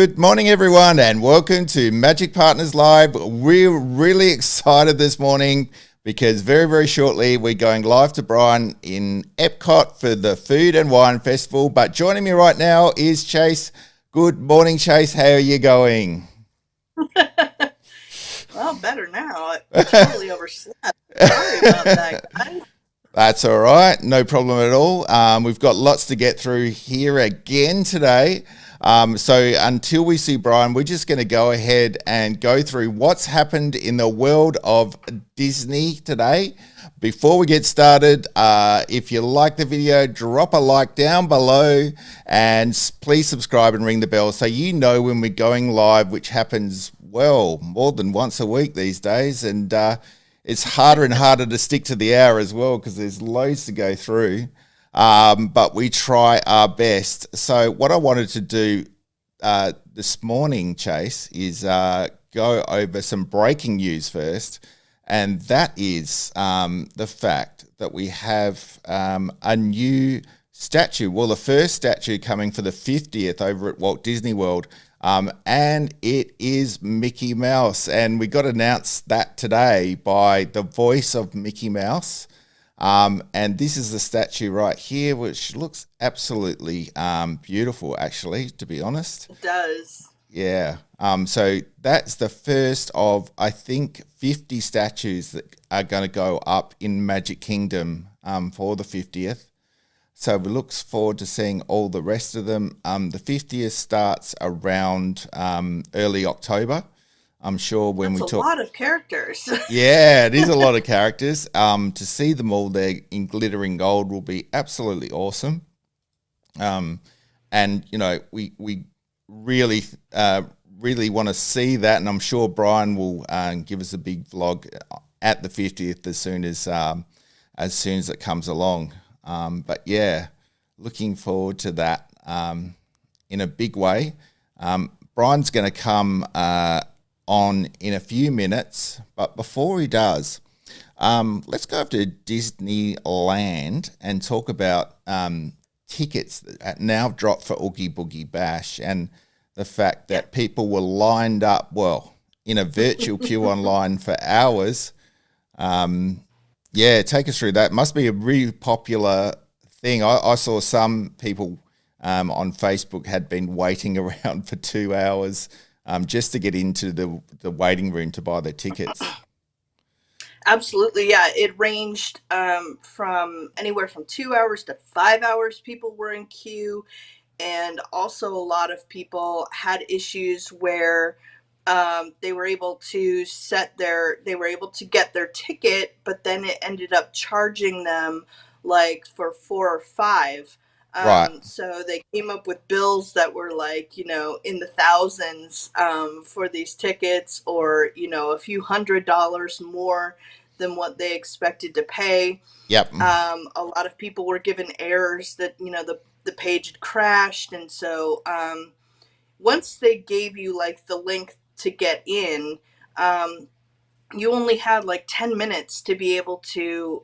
Good morning, everyone, and welcome to Magic Partners Live. We're really excited this morning because very, very shortly we're going live to Bryan in Epcot for the Food and Wine Festival. But joining me right now is Chase. Good morning, Chase. How are you going? Well, better now. I totally overslept. Sorry about that, guys. That's all right. No problem at all. We've got lots to get through here again today. So until we see Bryan, we're just going to go ahead and go through what's happened in the world of Disney today. Before we get started, if you like the video, drop a like down below and please subscribe and ring the bell so you know when we're going live, which happens, well, more than once a week these days. And it's harder and harder to stick to the hour as well because there's loads to go through. But we try our best. So what I wanted to do this morning, Chase, is go over some breaking news first. And that is the fact that we have a new statue. Well, the first statue coming for the 50th over at Walt Disney World. And it is Mickey Mouse. And we got announced that today by the voice of Mickey Mouse. And this is the statue right here, which looks absolutely beautiful, actually, to be honest. It does. Yeah. So that's the first of, I think, 50 statues that are going to go up in Magic Kingdom for the 50th. So we look forward to seeing all the rest of them. The 50th starts around early October. I'm sure when That's we talk... a lot of characters. Yeah, it is a lot of characters. To see them all there in glittering gold will be absolutely awesome. And, you know, we really, really want to see that. And I'm sure Bryan will give us a big vlog at the 50th as soon as it comes along. But yeah, looking forward to that in a big way. Bryan's going to come on in a few minutes, but before he does, let's go over to Disneyland and talk about tickets that now dropped for Oogie Boogie Bash and the fact that people were lined up, well, in a virtual queue online for hours. Yeah, take us through that. Must be a really popular thing. I saw some people on Facebook had been waiting around for 2 hours just to get into the waiting room to buy their tickets. Absolutely, yeah. It ranged from anywhere from 2 hours to 5 hours. People were in queue, and also a lot of people had issues where they were able to get their ticket, but then it ended up charging them like for 4 or 5. Right. So they came up with bills that were like, in the thousands for these tickets, or, a few $100s more than what they expected to pay. Yep. A lot of people were given errors that, the page had crashed. And so once they gave you like the link to get in, you only had like 10 minutes to be able to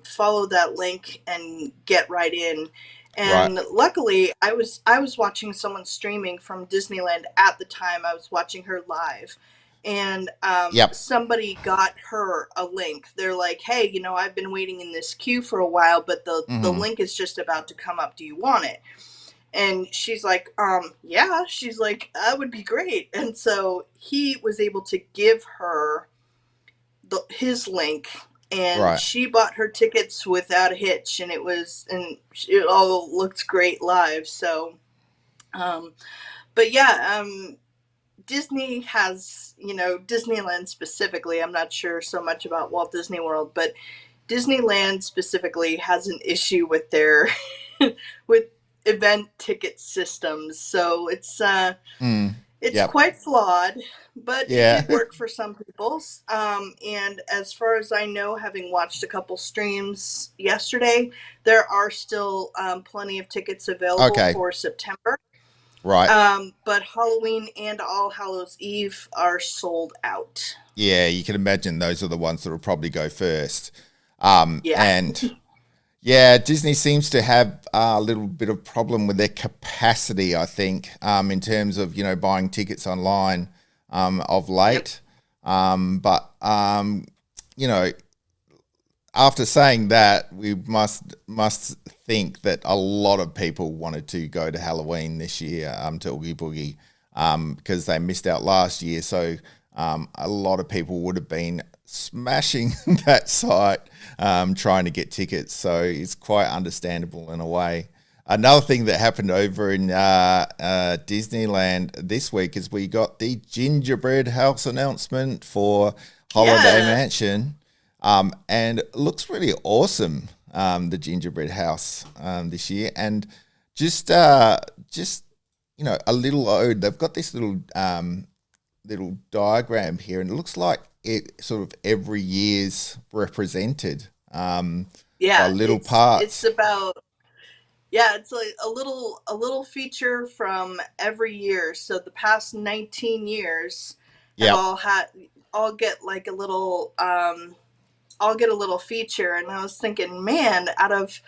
follow that link and get right in. And Right. luckily, I was watching someone streaming from Disneyland at the time. I was watching her live, and Yep. somebody got her a link. They're like, "Hey, I've been waiting in this queue for a while, but the Mm-hmm. link is just about to come up. Do you want it?" And she's like, yeah. She's like, that would be great. And so he was able to give her his link, and Right. she bought her tickets without a hitch, and it all looked great live. So, but yeah, Disney has, Disneyland specifically, I'm not sure so much about Walt Disney World, but Disneyland specifically has an issue with their with event ticket systems. So it's Yep. quite flawed, but it Yeah. did work for some people. And as far as I know, having watched a couple streams yesterday, there are still plenty of tickets available Okay. for September. Right. But Halloween and All Hallows Eve are sold out. Yeah, you can imagine those are the ones that will probably go first. Yeah. And Yeah, Disney seems to have a little bit of problem with their capacity, I think, in terms of, buying tickets online of Yep. late. But you know, after saying that, we must think that a lot of people wanted to go to Halloween this year, to Oogie Boogie, because they missed out last year. So a lot of people would have been smashing that site, trying to get tickets. So it's quite understandable in a way. Another thing that happened over in Disneyland this week is we got the gingerbread house announcement for Holiday Yeah. Mansion, and it looks really awesome. The gingerbread house this year, and just a little ode. They've got this little diagram here, and it looks like it sort of every year's represented by Yeah. little It's parts. about Yeah, it's like a little feature from every year. So the past 19 years have Yep. all get like a little I'll get a little feature. And I was thinking, man, out of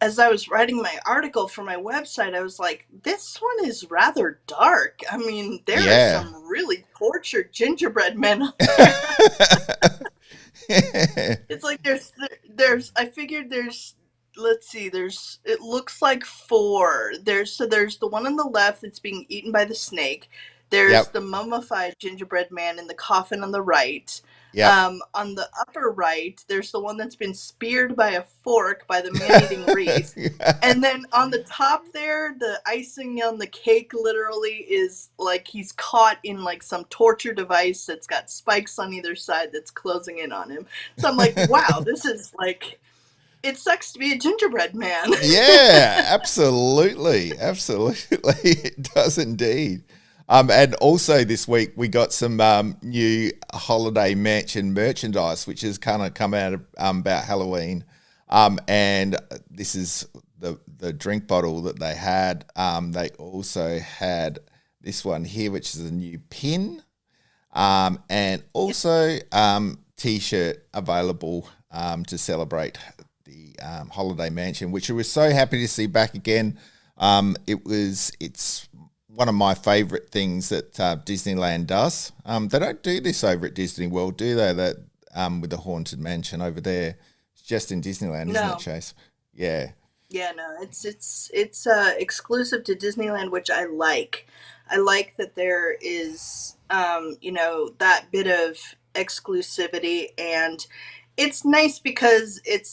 as I was writing my article for my website, I was like, this one is rather dark. I mean, there are Yeah. some really tortured gingerbread men up there. It's like there's I figured there's let's see, there's it looks like four. There's the one on the left that's being eaten by the snake. There's Yep. the mummified gingerbread man in the coffin on the right. Yep. On the upper right, there's the one that's been speared by a fork by the man-eating wreath. And then on the top there, the icing on the cake literally is like he's caught in like some torture device that's got spikes on either side that's closing in on him. So I'm like, wow, this is like, it sucks to be a gingerbread man. Yeah, absolutely. Absolutely. It does indeed. And also this week we got some new Holiday Mansion merchandise, which has kind of come out of, about Halloween. And this is the drink bottle that they had. They also had this one here, which is a new pin, and also t-shirt available to celebrate the Holiday Mansion, which we were so happy to see back again. It's one of my favourite things that Disneyland does. They don't do this over at Disney World, do they? That with the Haunted Mansion over there, it's just in Disneyland, isn't it, No. Chase? Yeah, Yeah, no, it's exclusive to Disneyland, which I like. I like that there is that bit of exclusivity, and it's nice because it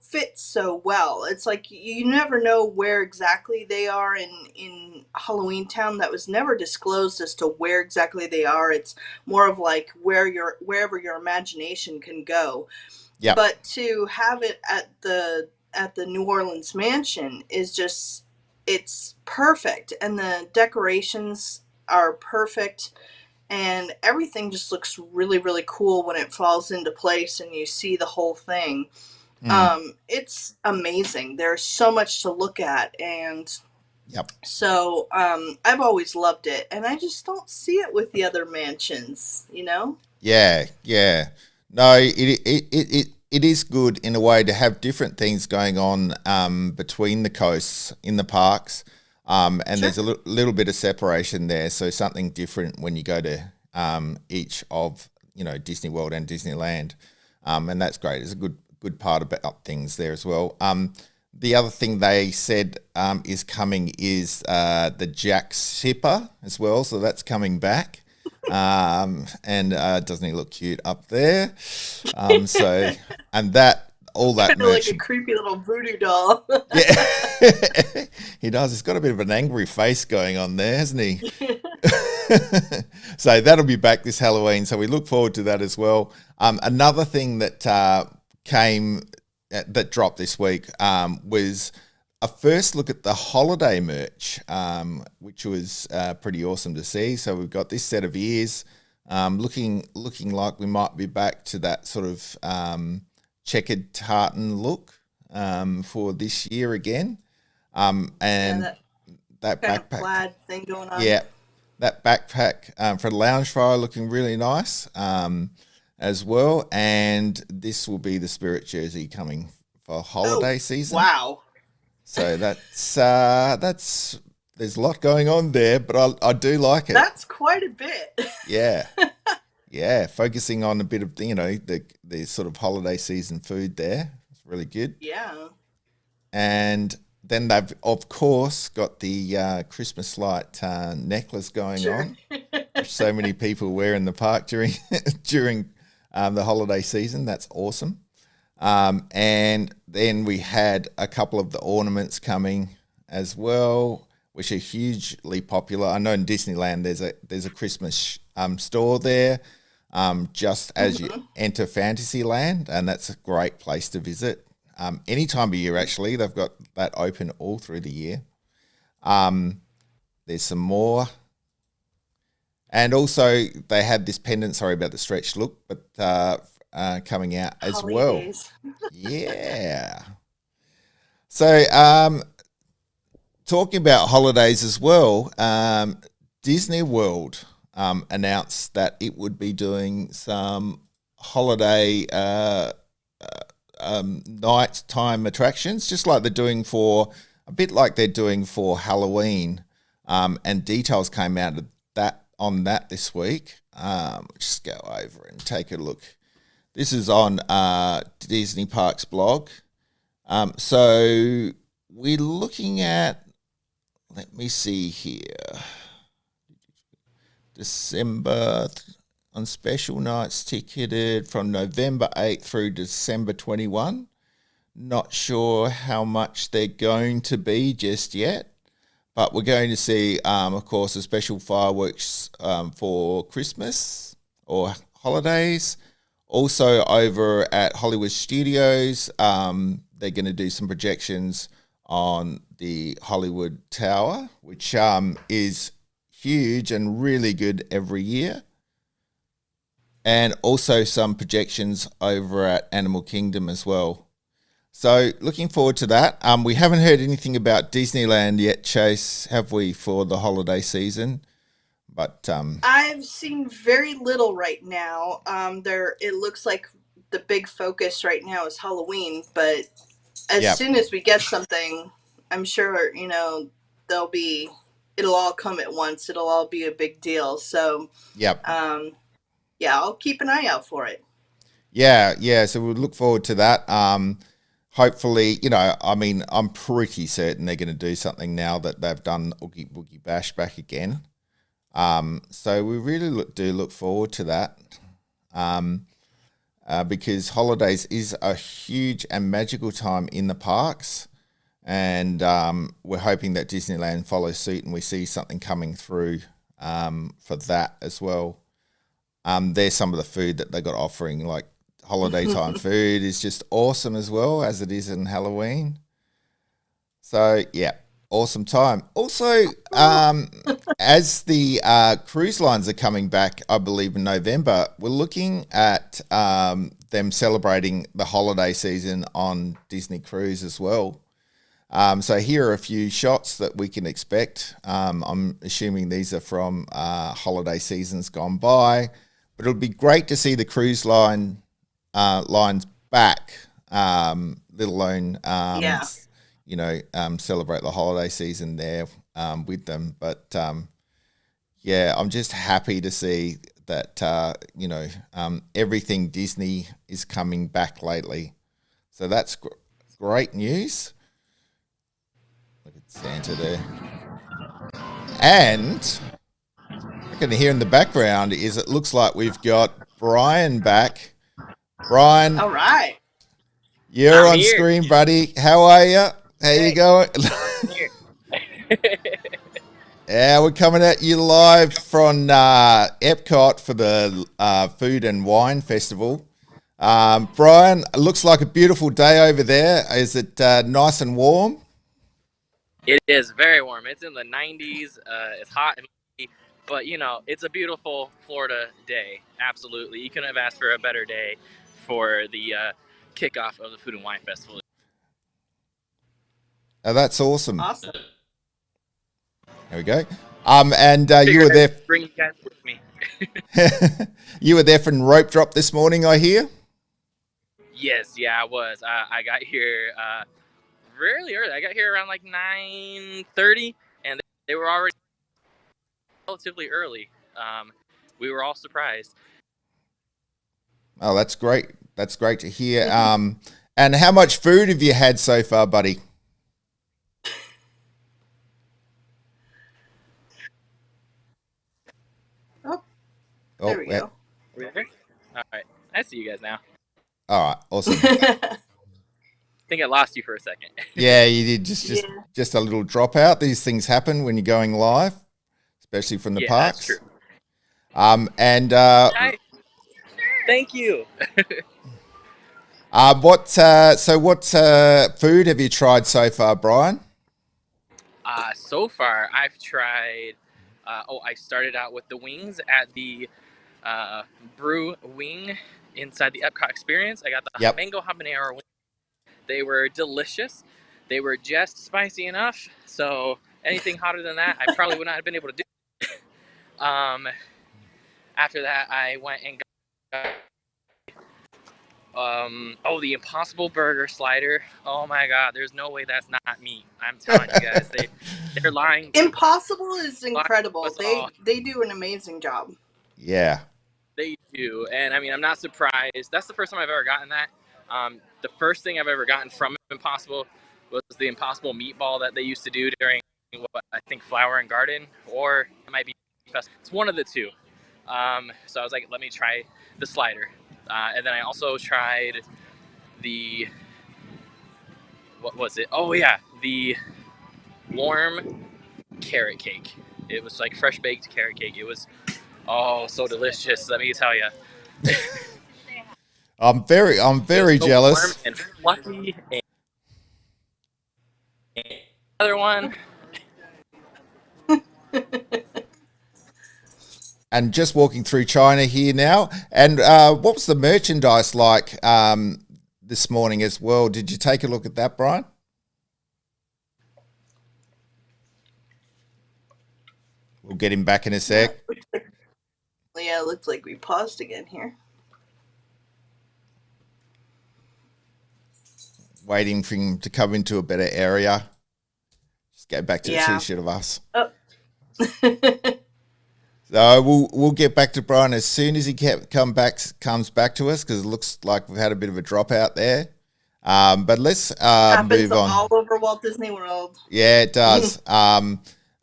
fits so well. It's like you never know where exactly they are in Halloween Town. That was never disclosed as to where exactly they are. It's more of like wherever your imagination can go. yep, But to have it at the New Orleans mansion is just it's perfect, and the decorations are perfect, and everything just looks really really cool when it falls into place and you see the whole thing. mm, It's amazing. There's so much to look at, and yep. so I've always loved it, and I just don't see it with the other mansions. Yeah, yeah. No, it is good in a way to have different things going on between the coasts in the parks, and Sure. there's a little bit of separation there. So something different when you go to each of Disney World and Disneyland, and that's great. It's a good part about things there as well. The other thing they said is coming is the Jack Shipper as well, so that's coming back. And doesn't he look cute up there? So and that all that Kind of like a merchant, creepy little voodoo doll. yeah, he does. He's got a bit of an angry face going on there, hasn't he? So that'll be back this Halloween. So we look forward to that as well. Another thing that came that dropped this week was a first look at the holiday merch, which was pretty awesome to see. So we've got this set of ears, looking like we might be back to that sort of checkered tartan look for this year again. Yeah, And that that kind of backpack, plaid thing going on. yeah, that backpack for the lounge fire looking really nice as well. And this will be the spirit jersey coming for Oh, holiday season. wow. So that's there's a lot going on there, but I do like it. That's quite a bit. Yeah, yeah, focusing on a bit of the sort of holiday season food there. It's really good. Yeah. And then they've of course got the Christmas light necklace going Sure. on, which so many people wear in the park during during the holiday season. That's awesome. And then we had a couple of the ornaments coming as well, which are hugely popular. I know in Disneyland there's a Christmas store there, just as you Hmm. enter Fantasyland, and that's a great place to visit. Any time of year, actually, they've got that open all through the year. Um, there's some more, and also they had this pendant. Sorry about the stretched look, but coming out as well. Holidays. Yeah. So, talking about holidays as well, Disney World announced that it would be doing some holiday nighttime attractions, just like they're doing for a bit like they're doing for Halloween. And details came out of that on that this week. Just go over and take a look. This is on Disney Parks blog. So we're looking at, let me see here, December on special nights ticketed from November 8th through December 21. Not sure how much they're going to be just yet, but we're going to see, of course, a special fireworks for Christmas or holidays. Also over at Hollywood Studios, they're going to do some projections on the Hollywood Tower, which is huge and really good every year. And also some projections over at Animal Kingdom as well. So looking forward to that. We haven't heard anything about Disneyland yet, Chase, have we, for the holiday season? But I've seen very little right now. There, it looks like the big focus right now is Halloween, but as yeah, soon as we get something, I'm sure there'll be it'll all come at once. It'll all be a big deal. So, yep. yeah, I'll keep an eye out for it. Yeah, yeah. So we'll look forward to that. Hopefully, I mean, I'm pretty certain they're going to do something now that they've done Oogie Boogie Bash back again. So we really do look forward to that. Because holidays is a huge and magical time in the parks. And we're hoping that Disneyland follows suit and we see something coming through for that as well. There's some of the food that they got offering, like holiday time food is just awesome as well, as it is in Halloween. So, yeah, awesome time. Also, as the cruise lines are coming back, I believe in November, we're looking at them celebrating the holiday season on Disney Cruise as well. So here are a few shots that we can expect. I'm assuming these are from holiday seasons gone by, but it'll be great to see the cruise lines back, let alone Yeah. celebrate the holiday season there with them. But yeah, I'm just happy to see that everything Disney is coming back lately. So that's great news. Look at Santa there. And I can hear in the background is it looks like we've got Bryan back. Bryan, All right. you're I'm on here. screen, buddy. How are you? How you Hey. going? Here. Yeah, we're coming at you live from Epcot for the Food and Wine Festival. Bryan, it looks like a beautiful day over there. Is it nice and warm? It is very warm. It's in the 90s. It's hot and muggy, but it's a beautiful Florida day. Absolutely, you couldn't have asked for a better day for the kickoff of the Food and Wine Festival. Oh, that's awesome. Awesome. There we go. And you were there. Bring you guys with me. You were there for rope drop this morning, I hear. Yes, yeah, I was. I got here really early. I got here around like 9:30, and they were already relatively early. We were all surprised. Oh, that's great. That's great to hear. And how much food have you had so far, buddy? Oh, Oh, there we go. All right, I see you guys now. All right, awesome. I think I lost you for a second. Yeah, you did just a little dropout. These things happen when you're going live, especially from the parks. That's true. And thank you. what food have you tried so far, Bryan? So far, I've tried. I started out with the wings at the Brew Wing inside the Epcot experience. I got the mango habanero wings. They were delicious. They were just spicy enough, so anything hotter than that, I probably would not have been able to do. After that, I went and got the Impossible Burger slider. Oh my God, there's no way that's not meat. I'm telling you guys, they're lying. Impossible is incredible. They do an amazing job. Yeah. They do, and I mean, I'm not surprised. That's the first time I've ever gotten that. The first thing I've ever gotten from Impossible was the Impossible meatball that they used to do during what I think Flower and Garden, or it might be Fest. It's one of the two. So I was like, let me try the slider, and then I also tried the what was it? Oh yeah, the warm carrot cake. It was like fresh baked carrot cake. It was so delicious. Let me tell you. I'm very jealous. Warm and fluffy. And another one. And just walking through China here now. And what was the merchandise like this morning as well? Did you take a look at that, Bryan? We'll get him back in a sec. Yeah, it looks like we paused again here. Waiting for him to come into a better area. Just go back to the two-shit of us. Oh. So we'll get back to Bryan as soon as he comes back to us, because it looks like we've had a bit of a dropout there. But let's move on. All over Walt Disney World. Yeah, it does.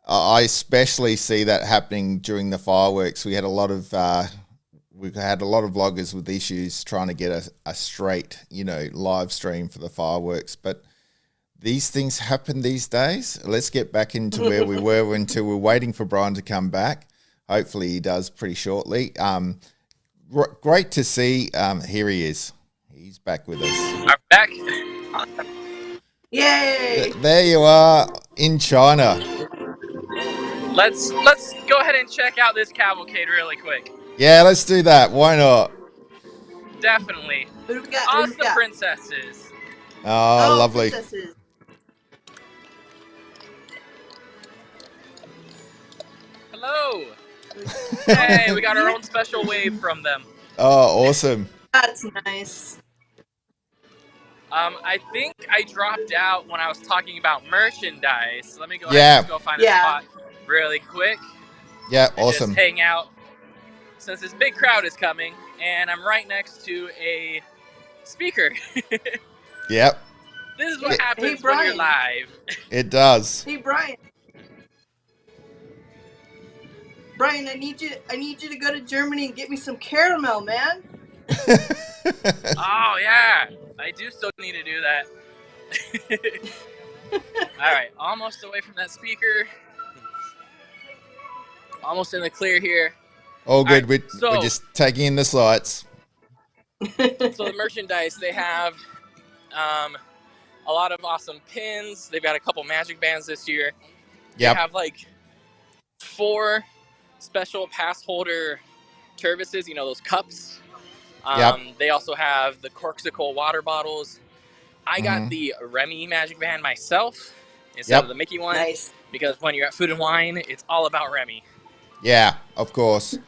I especially see that happening during the fireworks. We've had a lot of vloggers with issues trying to get a straight, live stream for the fireworks. But these things happen these days. Let's get back into where we were until we're waiting for Bryan to come back. Hopefully he does pretty shortly. Great to see. Here he is. He's back with us. I'm back. Yay! There you are in China. Let's go ahead and check out this cavalcade really quick. Yeah, let's do that. Why not? Definitely. Who we got? Awesome princesses. Oh, lovely. Princesses. Hello. Hey, we got our own special wave from them. Oh, awesome. That's nice. I think I dropped out when I was talking about merchandise. Let me go ahead and go find a spot really quick. Yeah, awesome. Just hang out since this big crowd is coming, and I'm right next to a speaker. Yep. This is what happens when you're live. It does. Hey, Bryan. Bryan, I need you to go to Germany and get me some caramel, man. Oh yeah, I do still need to do that. All right, almost away from that speaker. Almost in the clear here. All good. Right, we're just taking in the sights. So the merchandise, they have a lot of awesome pins. They've got a couple magic bands this year. Yeah. They have like 4 special pass holder turbises, those cups. They also have the Corksicle water bottles. I got the Remy magic band myself instead of the Mickey one. Nice. Because when you're at Food and Wine, it's all about Remy. Yeah, of course.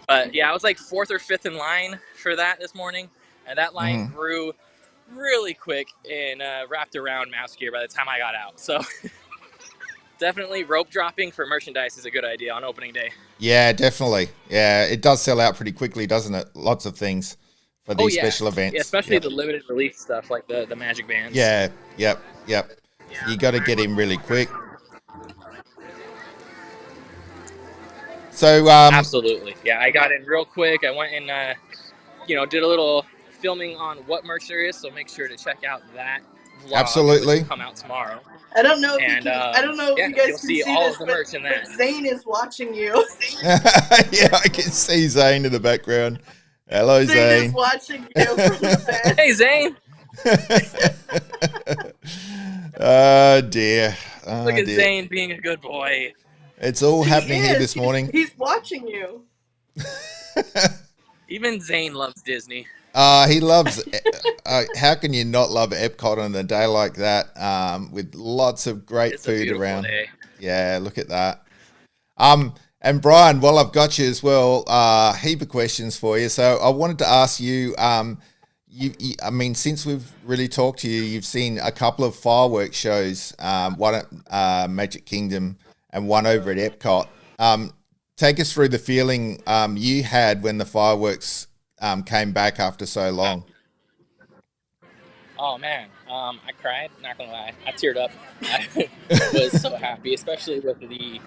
But yeah, I was like 4th or 5th in line for that this morning. And that line grew really quick and wrapped around mouse gear by the time I got out. So definitely rope dropping for merchandise is a good idea on opening day. Yeah, definitely. Yeah, it does sell out pretty quickly, doesn't it? Lots of things for these special events. Yeah, especially the limited release stuff like the magic bands. Yeah, yep. You got to get in really quick. So absolutely. Yeah, I got in real quick. I went and did a little filming on what merch there is, so make sure to check out that vlog. Absolutely. Which will come out tomorrow. I don't know if you guys can see all this, of the merch in that. but Zane is watching you. Yeah, I can see Zane in the background. Hello, Zane. Zane is watching you from the bed. Hey, Zane. Oh, dear. Look at Zane being a good boy. It's all happening here this morning. He's watching you. Even Zane loves Disney. He loves. How can you not love Epcot on a day like that? With lots of great food around. Day. Yeah, look at that. And Bryan, while I've got you as well, heap of questions for you. So I wanted to ask you. I mean, since we've really talked to you, you've seen a couple of fireworks shows. One at Magic Kingdom and one over at Epcot. Take us through the feeling you had when the fireworks came back after so long. Oh man, I cried, not gonna lie. I teared up. I was so happy, especially with the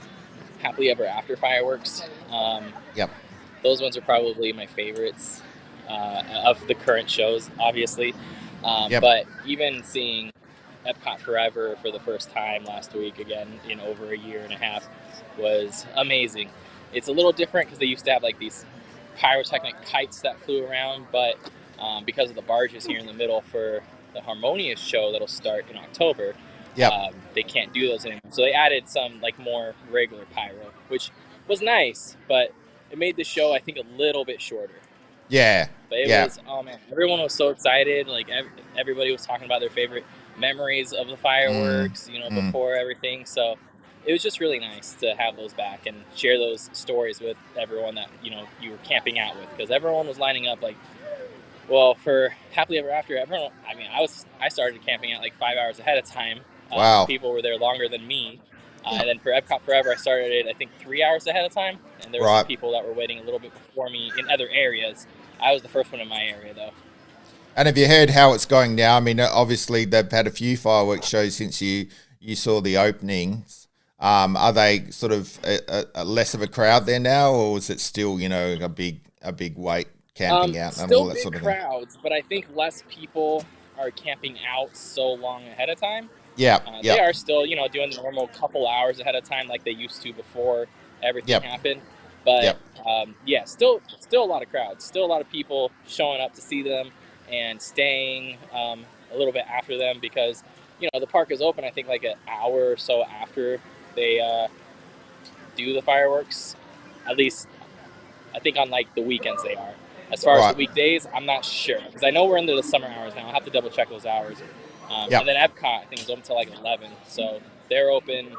Happily Ever After fireworks. Yep. Those ones are probably my favorites of the current shows, obviously. Yep. But even seeing Epcot Forever for the first time last week, again, in over a year and a half, was amazing. It's a little different because they used to have like these pyrotechnic kites that flew around, but because of the barges here in the middle for the Harmonious show that'll start in October, they can't do those anymore. So they added some like more regular pyro, which was nice, but it made the show, I think, a little bit shorter. Yeah. But it was, oh man, everyone was so excited. Like everybody was talking about their favorite memories of the fireworks, before everything. So it was just really nice to have those back and share those stories with everyone that, you were camping out with, because everyone was lining up like, well, for Happily Ever After, everyone, I started camping out like 5 hours ahead of time. Wow. People were there longer than me. And then for Epcot Forever, I started it, I think, 3 hours ahead of time. And there were some people that were waiting a little bit before me in other areas. I was the first one in my area, though. And have you heard how it's going now? I mean, obviously, they've had a few fireworks shows since you saw the openings. Are they sort of a less of a crowd there now, or is it still, a big wait camping out and all that sort of thing? Still big crowds, but I think less people are camping out so long ahead of time. Yeah, They are still, doing the normal couple hours ahead of time like they used to before everything happened. But still a lot of crowds, still a lot of people showing up to see them and staying a little bit after them, because the park is open, I think, like an hour or so after they do the fireworks. At least I think on like the weekends they are. As far as the weekdays, I'm not sure, because I know we're into the summer hours now. I'll have to double check those hours. And then Epcot, I think, is open until like 11, so they're open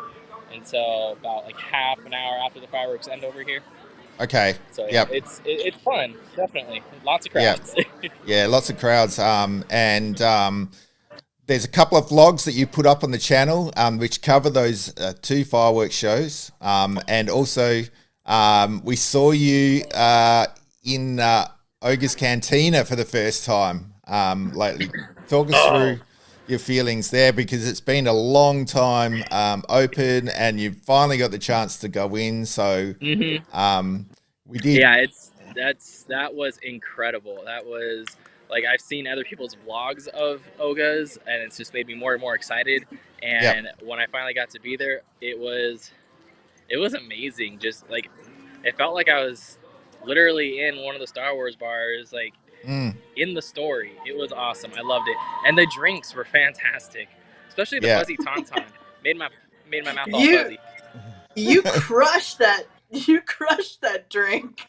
until about like half an hour after the fireworks end over here. Okay. So it's fun, definitely. Lots of crowds. Yeah, lots of crowds. There's a couple of vlogs that you put up on the channel, which cover those two fireworks shows. And also, we saw you in Ogre's Cantina for the first time lately. Talk us through your feelings there, because it's been a long time open, and you finally got the chance to go in. So we did. Yeah, that was incredible. That was like, I've seen other people's vlogs of Oga's, and it's just made me more and more excited. And when I finally got to be there, it was amazing. Just like, it felt like I was literally in one of the Star Wars bars, like in the story. It was awesome. I loved it. And the drinks were fantastic, especially the fuzzy tauntaun. Made my mouth all fuzzy. You crushed that. You crushed that drink.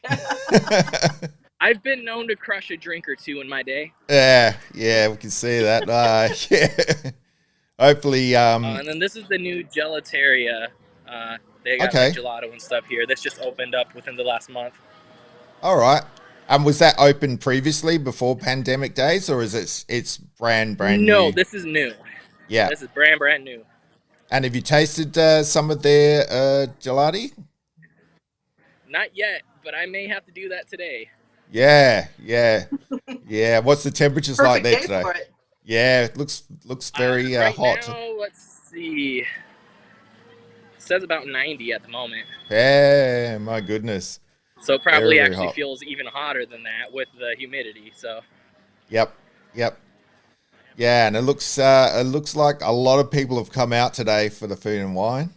I've been known to crush a drink or two in my day. Yeah, we can see that. Yeah. Hopefully. And then this is the new Gelateria. They got like gelato and stuff here. This just opened up within the last month. All right. Was that open previously before pandemic days, or is it's brand No, new? this is new. Yeah. This is brand new. And have you tasted some of their gelati? Not yet, but I may have to do that today. Yeah, yeah, yeah. What's the temperatures like Perfect there day today? for it. Yeah, it looks very Right hot. now, let's see. It says about 90 at the moment. Yeah, my goodness. So it Very, probably very actually hot. feels even hotter than that with the humidity. So Yep, yep. Yeah, and it looks like a lot of people have come out today for the food and wine.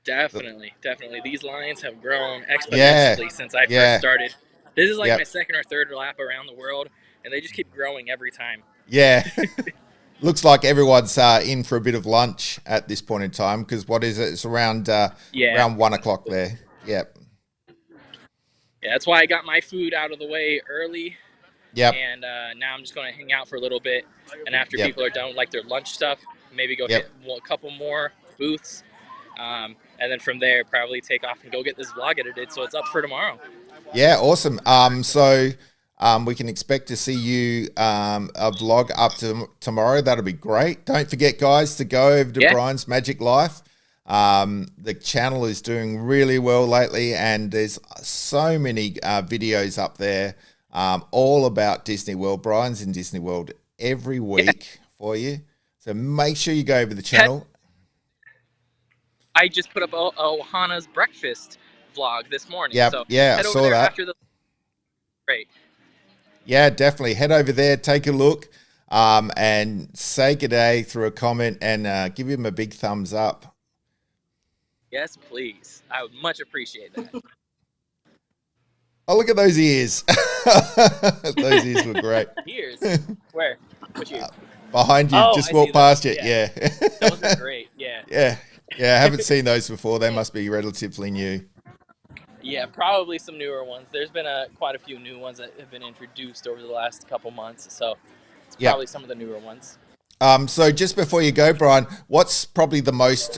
definitely. These lines have grown Yeah, exponentially since I first yeah, started. This is like my yep, second or third lap around the world, and they just keep growing every time. yeah. Looks like everyone's in for a bit of lunch at this point in time because what is it? It's around Yeah. around 1 o'clock there. Yep, Yeah, that's why I got my food out of the way early, yep, and now I'm just going to hang out for a little bit. And after yep, people are done with like their lunch stuff, maybe go yep. hit a couple more booths, and then from there probably take off and go get this vlog edited so it's up for tomorrow. Yeah, awesome. So we can expect to see you a vlog up to tomorrow. That'll be great. Don't forget, guys, to go over to Bryan's Magic Life. The channel is doing really well lately, and there's so many videos up there all about Disney World. Bryan's in Disney World every week for you. So make sure you go over the channel. I just put up Ohana's breakfast vlog this morning. Yep, So yeah, I head over saw there that. after the great. Yeah, definitely. Head over there, take a look, and say good day through a comment and give him a big thumbs up. Yes, please. I would much appreciate that. Oh, look at those ears. Those ears look great. Ears? Where? Which ears? Behind you, Oh, just I walk see past those. you. Yeah. Those are great. Yeah. Yeah. Yeah, I haven't seen those before. They must be relatively new. Yeah, probably some newer ones. There's been quite a few new ones that have been introduced over the last couple months, so it's probably some of the newer ones. So just before you go, Bryan, what's probably the most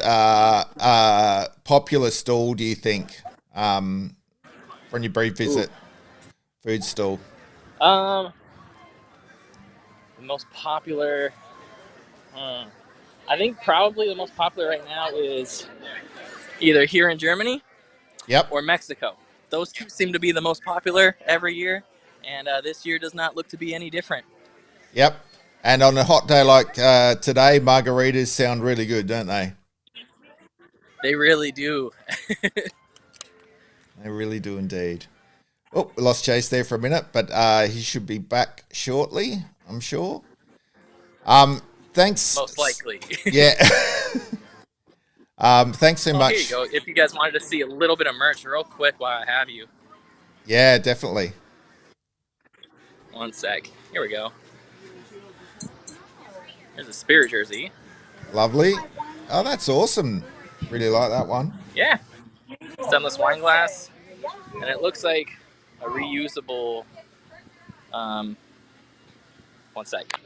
popular stall, do you think, from your brief visit? Food stall. The most popular, I think probably the most popular right now is either here in Germany or Mexico. Those two seem to be the most popular every year, and this year does not look to be any different. Yep. And on a hot day like today, margaritas sound really good, don't they? They really do. They really do indeed. Oh, we lost Chase there for a minute, but he should be back shortly, I'm sure. Thanks. Most likely. Yeah. Thanks so much. Here you go. If you guys wanted to see a little bit of merch real quick while I have you. Yeah, definitely. One sec. Here we go. There's a Spirit jersey. Lovely. Oh, that's awesome. Really like that one. Yeah. Stemless wine glass. And it looks like a reusable... one sec.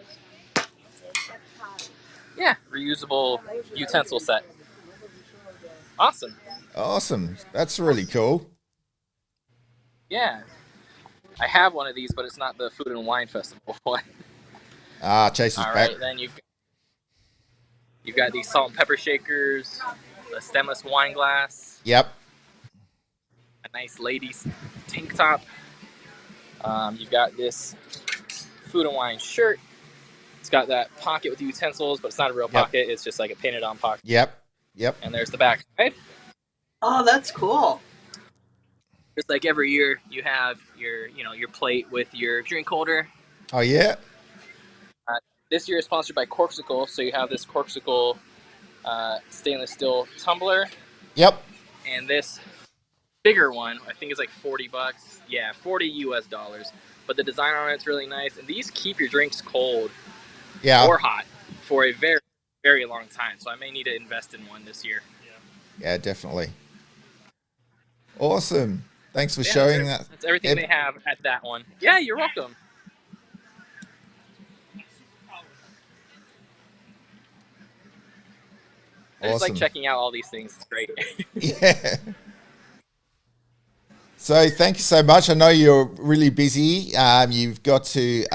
Yeah, reusable utensil set. Awesome. Awesome. That's really cool. Yeah. I have one of these, but it's not the Food and Wine Festival one. Chase is All back. right, then you've got these salt and pepper shakers, the stemless wine glass. Yep. A nice ladies tank top. You've got this Food and Wine shirt. It's got that pocket with utensils, but it's not a real pocket. It's just like a painted on pocket. Yep. And there's the back side. Oh, that's cool. Just like every year, you have your plate with your drink holder. Oh, yeah? This year is sponsored by Corksicle, so you have this Corksicle stainless steel tumbler. Yep. And this bigger one, I think is like $40. Yeah, $40 US. But the design on it's really nice, and these keep your drinks cold or hot for a very, very long time. So I may need to invest in one this year. Yeah, definitely. Awesome. Thanks for showing that. That's everything they have at that one. Yeah, you're welcome. I just like checking out all these things. It's great. Yeah. So thank you so much. I know you're really busy. You've got to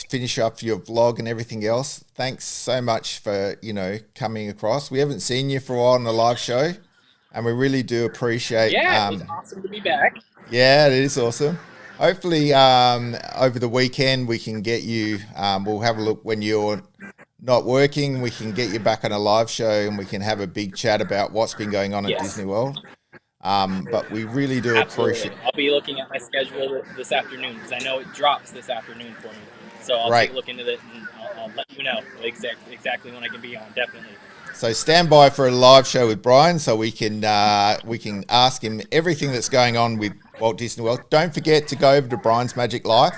finish up your vlog and everything else. Thanks so much for, coming across. We haven't seen you for a while on the live show, and we really do appreciate. Yeah, it was awesome to be back. Yeah, it is awesome. Hopefully, over the weekend we can get you. We'll have a look when you're not working. We can get you back on a live show, and we can have a big chat about what's been going on at Disney World. But we really do appreciate. I'll be looking at my schedule this afternoon because I know it drops this afternoon for me. So I'll Right. take a look into it and I'll let you know exactly when I can be on. Definitely. So stand by for a live show with Bryan, so we can ask him everything that's going on with Walt Disney World. Don't forget to go over to Bryan's Magic Life.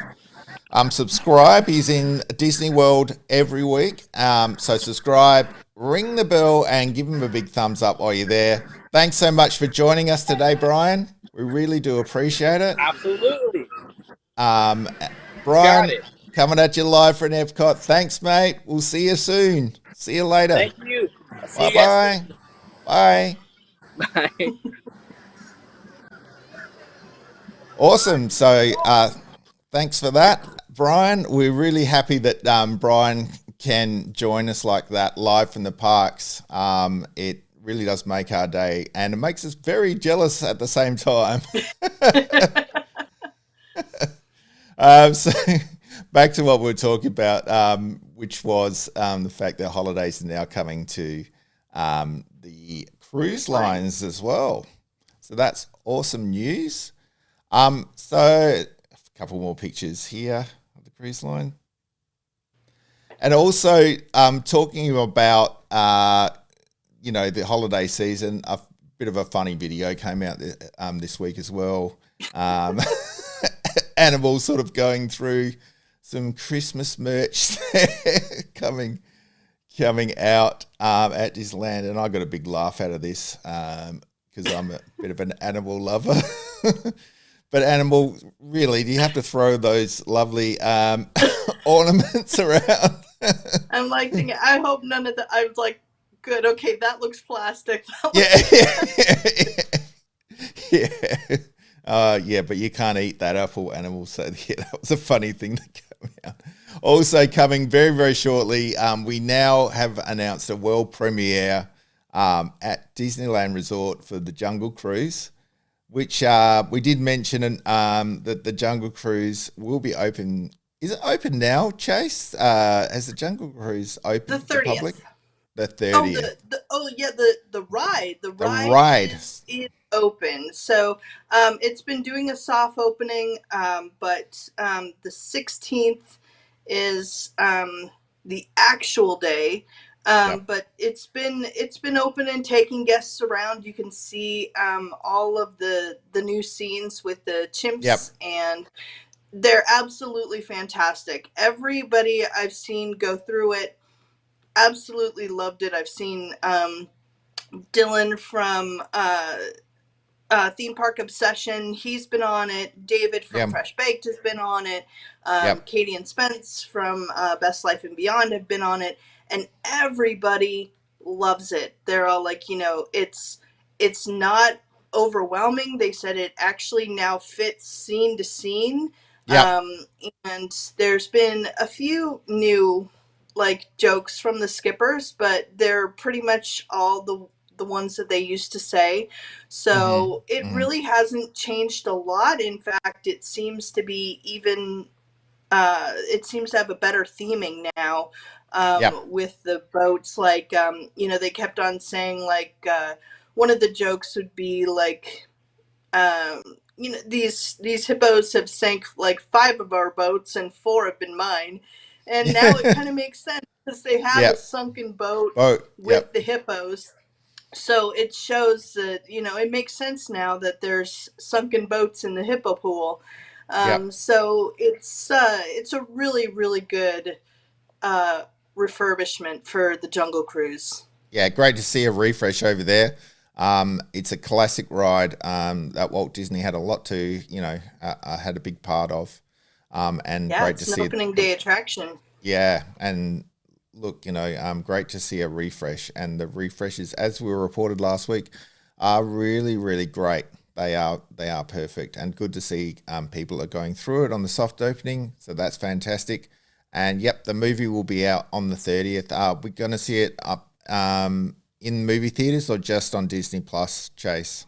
Subscribe. He's in Disney World every week. So subscribe, ring the bell, and give him a big thumbs up while you're there. Thanks so much for joining us today, Bryan. We really do appreciate it. Absolutely. Bryan, coming at you live from Epcot. Thanks, mate. We'll see you soon. See you later. Thank you. Bye-bye. Bye. Bye. Awesome. So thanks for that, Bryan. We're really happy that Bryan can join us like that live from the parks. It really does make our day, and it makes us very jealous at the same time. So back to what we were talking about, which was the fact that holidays are now coming to the cruise lines as well. So that's awesome news. So a couple more pictures here of the cruise line. And also talking about, the holiday season, a bit of a funny video came out this week as well. Animals sort of going through some Christmas merch coming out at Disneyland. And I got a big laugh out of this because I'm a bit of an animal lover. But animal, really, do you have to throw those lovely ornaments around? I'm like thinking, I hope none of the. I was like, good, okay, that looks plastic. Yeah, but you can't eat that apple animal. So yeah, that was a funny thing to come out. Also coming very, very shortly, we now have announced a world premiere at Disneyland Resort for the Jungle Cruise, which we did mention that the Jungle Cruise will be open. Is it open now, Chase? Has the Jungle Cruise opened to the public? The 30th. The ride is open. So it's been doing a soft opening, but the 16th is the actual day. But it's been open and taking guests around. You can see all of the new scenes with the chimps, and they're absolutely fantastic. Everybody I've seen go through it absolutely loved it. I've seen Dylan from Theme Park Obsession. He's been on it. David from Fresh Baked has been on it. Katie and Spence from Best Life and Beyond have been on it. And everybody loves it. They're all like, it's not overwhelming. They said it actually now fits scene to scene. And there's been a few new jokes from the skippers, but they're pretty much all the ones that they used to say. So it really hasn't changed a lot. In fact, it seems to be even it seems to have a better theming now with the boats. They kept on saying one of the jokes would be these hippos have sank 5 of our boats and 4 have been mine. And now it kind of makes sense because they have a sunken boat with the hippos. So it shows that, it makes sense now that there's sunken boats in the hippo pool. So it's a really, really good refurbishment for the Jungle Cruise. Yeah, great to see a refresh over there. It's a classic ride that Walt Disney had a lot to, had a big part of. And great to see an opening day attraction. Yeah, and look, great to see a refresh. And the refreshes, as we were reported last week, are really, really great. they are perfect, and good to see people are going through it on the soft opening. So that's fantastic. And yep, the movie will be out on the 30th. We're going to see it up in movie theaters or just on Disney Plus, Chase?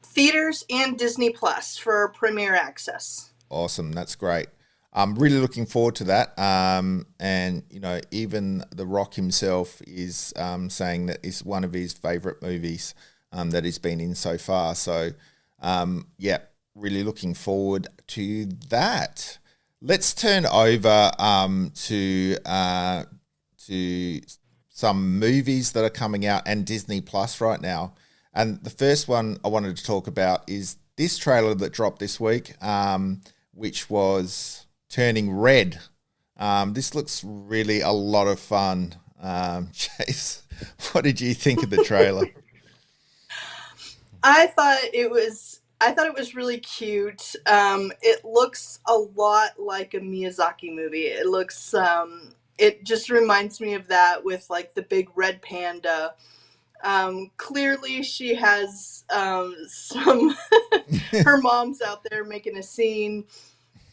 Theaters and Disney Plus for premiere access. Awesome, that's great. I'm really looking forward to that. And even The Rock himself is saying that it's one of his favourite movies that he's been in so far. So, yeah, really looking forward to that. Let's turn over to some movies that are coming out and Disney Plus right now. And the first one I wanted to talk about is this trailer that dropped this week, which was Turning Red. This looks really a lot of fun. Chase, what did you think of the trailer? I thought it was really cute. It looks a lot like a Miyazaki movie. It looks it just reminds me of that with like the big red panda. Clearly she has some her mom's out there making a scene,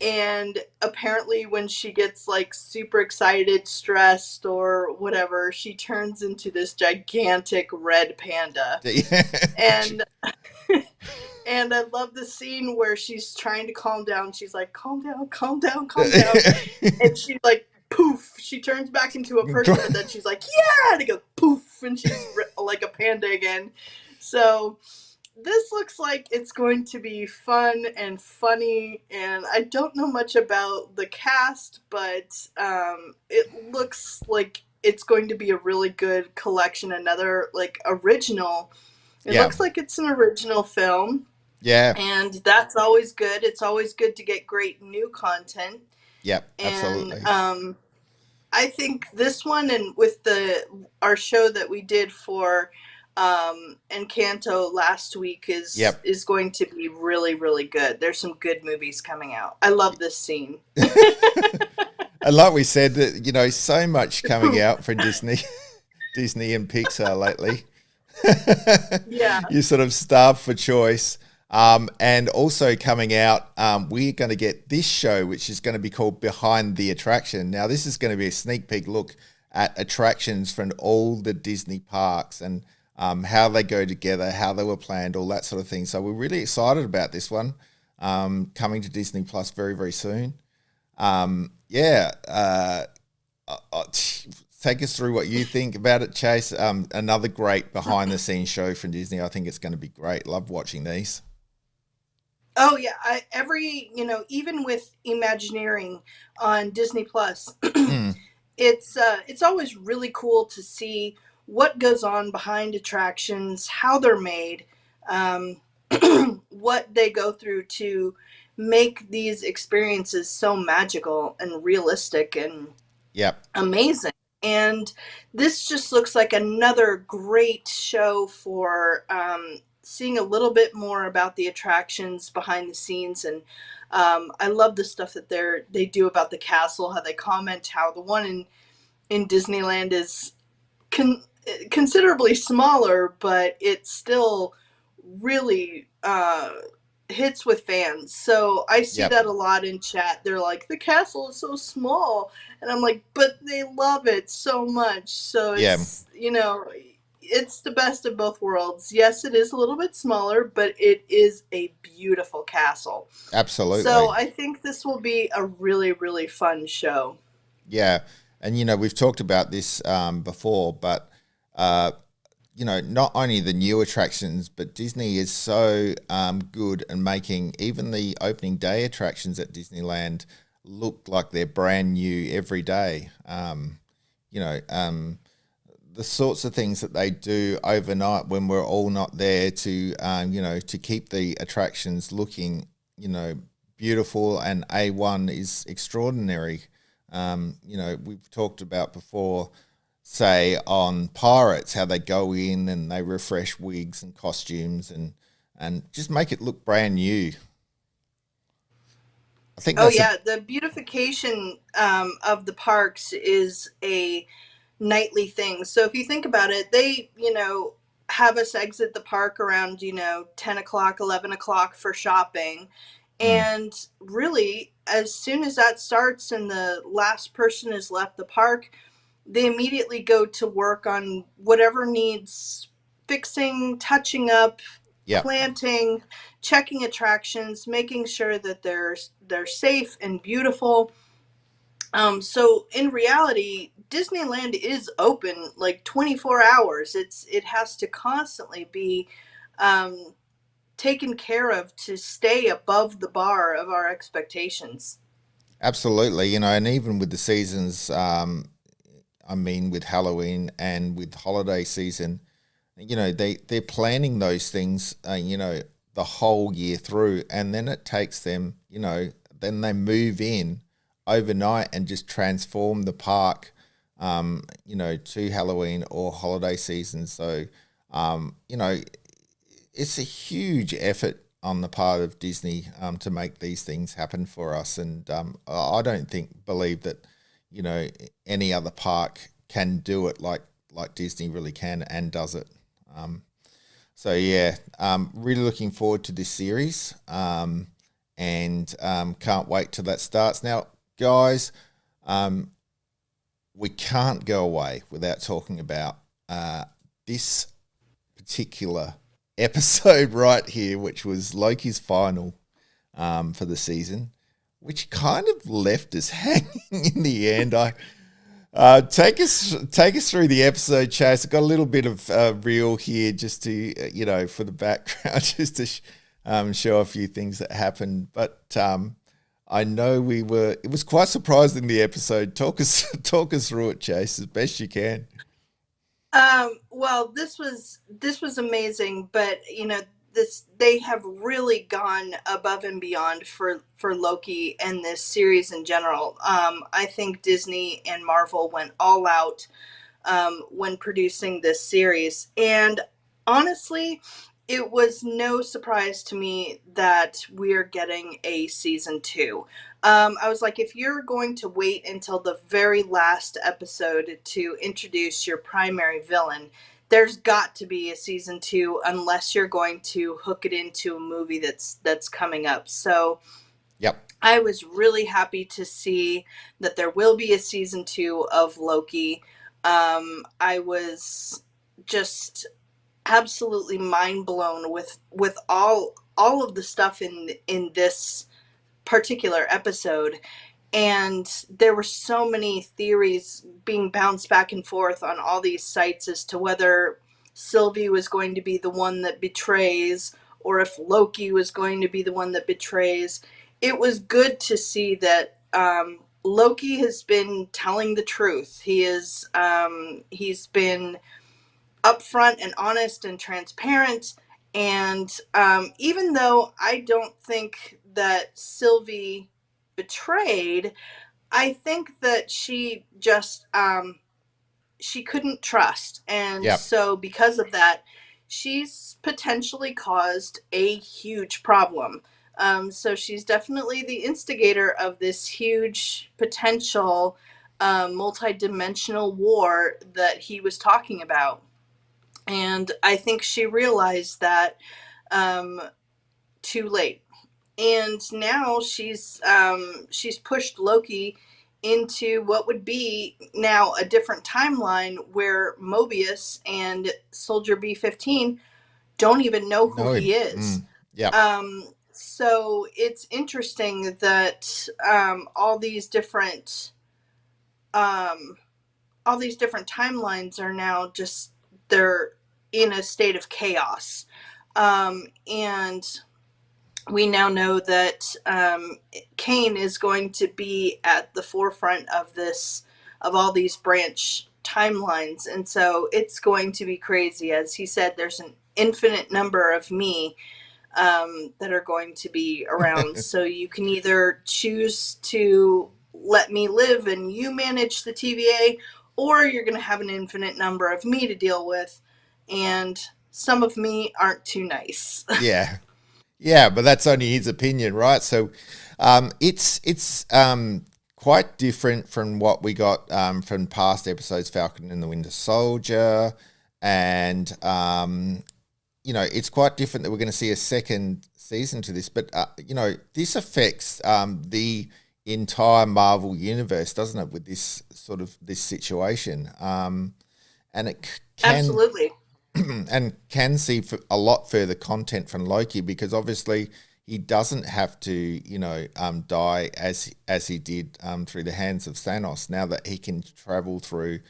and apparently when she gets like super excited, stressed, or whatever, she turns into this gigantic red panda. And and I love the scene where she's trying to calm down. She's like, calm down, calm down, calm down. And she like, poof, she turns back into a person, and then she's like, yeah, and it goes poof, and she's like a panda again. So this looks like it's going to be fun and funny, and I don't know much about the cast, but it looks like it's going to be a really good collection, another like original. It looks like it's an original film. Yeah. And that's always good. It's always good to get great new content. Yep, absolutely. And I think this one, and with our show that we did for Encanto last week is going to be really, really good. There's some good movies coming out. I love this scene. And like we said, that so much coming out for Disney and Pixar lately. Yeah. You're sort of starved for choice. And also coming out, we're going to get this show, which is going to be called Behind the Attraction. Now, this is going to be a sneak peek look at attractions from all the Disney parks and how they go together, how they were planned, all that sort of thing. So we're really excited about this one coming to Disney Plus very, very soon. Take us through what you think about it, Chase. Another great behind-the-scenes show from Disney. I think it's going to be great. Love watching these. Oh yeah, even with Imagineering on Disney Plus, it's always really cool to see what goes on behind attractions, how they're made, what they go through to make these experiences so magical and realistic and amazing. And this just looks like another great show for seeing a little bit more about the attractions behind the scenes. And I love the stuff that they do about the castle, how they comment how the one in Disneyland is considerably smaller, but it's still really hits with fans. So I see that a lot in chat. They're like, the castle is so small, and I'm like, but they love it so much. So it's it's the best of both worlds. Yes, it is a little bit smaller, but it is a beautiful castle. Absolutely. So I think this will be a really, really fun show. Yeah. And, we've talked about this before, but, not only the new attractions, but Disney is so good at making even the opening day attractions at Disneyland look like they're brand new every day. The sorts of things that they do overnight when we're all not there to, to keep the attractions looking, beautiful and A1 is extraordinary. We've talked about before, say on Pirates, how they go in and they refresh wigs and costumes and just make it look brand new. I think the beautification of the parks is a nightly thing. So if you think about it, they, have us exit the park around, 10 o'clock, 11 o'clock for shopping. And really, as soon as that starts and the last person has left the park, they immediately go to work on whatever needs fixing, touching up, planting, checking attractions, making sure that they're safe and beautiful. So in reality, Disneyland is open like 24 hours. It has to constantly be taken care of to stay above the bar of our expectations. Absolutely, and even with the seasons, with Halloween and with holiday season, they're planning those things, the whole year through, and then it takes them, then they move in overnight and just transform the park, to Halloween or holiday season. So, it's a huge effort on the part of Disney to make these things happen for us. And I don't believe that, any other park can do it like Disney really can and does it. Really looking forward to this series and can't wait till that starts. Now, guys, we can't go away without talking about this particular episode right here, which was Loki's final for the season, which kind of left us hanging in the end. Take us through the episode, Chase. I've got a little bit of reel here just to, for the background, just to show a few things that happened. But I know it was quite surprising, the episode. Talk us through it, Chase, as best you can. Well, this was amazing, but they have really gone above and beyond for Loki and this series in general. I think Disney and Marvel went all out when producing this series, and honestly, it was no surprise to me that we're getting a season 2. I was like, if you're going to wait until the very last episode to introduce your primary villain, there's got to be a season 2 unless you're going to hook it into a movie that's coming up. So I was really happy to see that there will be a season 2 of Loki. I was just absolutely mind blown with all of the stuff in this particular episode, and there were so many theories being bounced back and forth on all these sites as to whether Sylvie was going to be the one that betrays or if Loki was going to be the one that betrays. It was good to see that Loki has been telling the truth. He's been upfront and honest and transparent. And even though I don't think that Sylvie betrayed, I think that she just she couldn't trust. And so because of that, she's potentially caused a huge problem. So she's definitely the instigator of this huge potential multi-dimensional war that he was talking about. And I think she realized that too late. And now she's pushed Loki into what would be now a different timeline where Mobius and Soldier B-15 don't even know who he is. So it's interesting that all these different timelines are now just, they're in a state of chaos. And we now know that Kane is going to be at the forefront of all these branch timelines. And so it's going to be crazy. As he said, there's an infinite number of me that are going to be around. So you can either choose to let me live and you manage the TVA, or you're going to have an infinite number of me to deal with, and some of me aren't too nice. Yeah, but that's only his opinion, right? So it's quite different from what we got from past episodes, Falcon and the Winter Soldier, and it's quite different that we're going to see a second season to this. But this affects the entire Marvel universe, doesn't it? With this situation, and it can Absolutely. and can see a lot further content from Loki, because obviously he doesn't have to, die as he did through the hands of Thanos. Now that he can travel through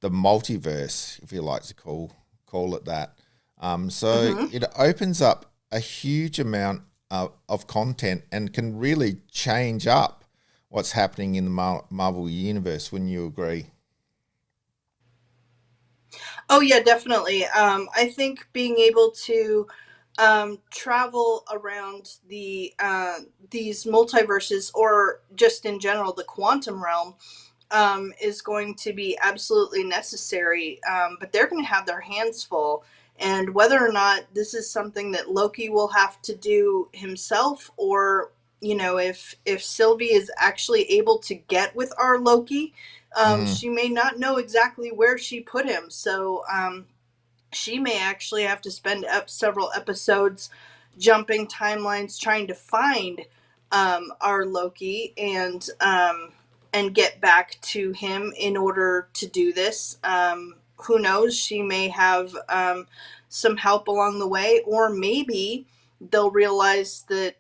the multiverse, if you like to call it that. So it opens up a huge amount of content and can really change up what's happening in the Marvel universe. Wouldn't you agree? Oh yeah, definitely. I think being able to travel around these multiverses, or just in general the quantum realm, is going to be absolutely necessary. But they're going to have their hands full. And whether or not this is something that Loki will have to do himself, or if Sylvie is actually able to get with our Loki, she may not know exactly where she put him. So she may actually have to spend several episodes jumping timelines trying to find our Loki, and get back to him in order to do this. Who knows? She may have some help along the way, or maybe they'll realize that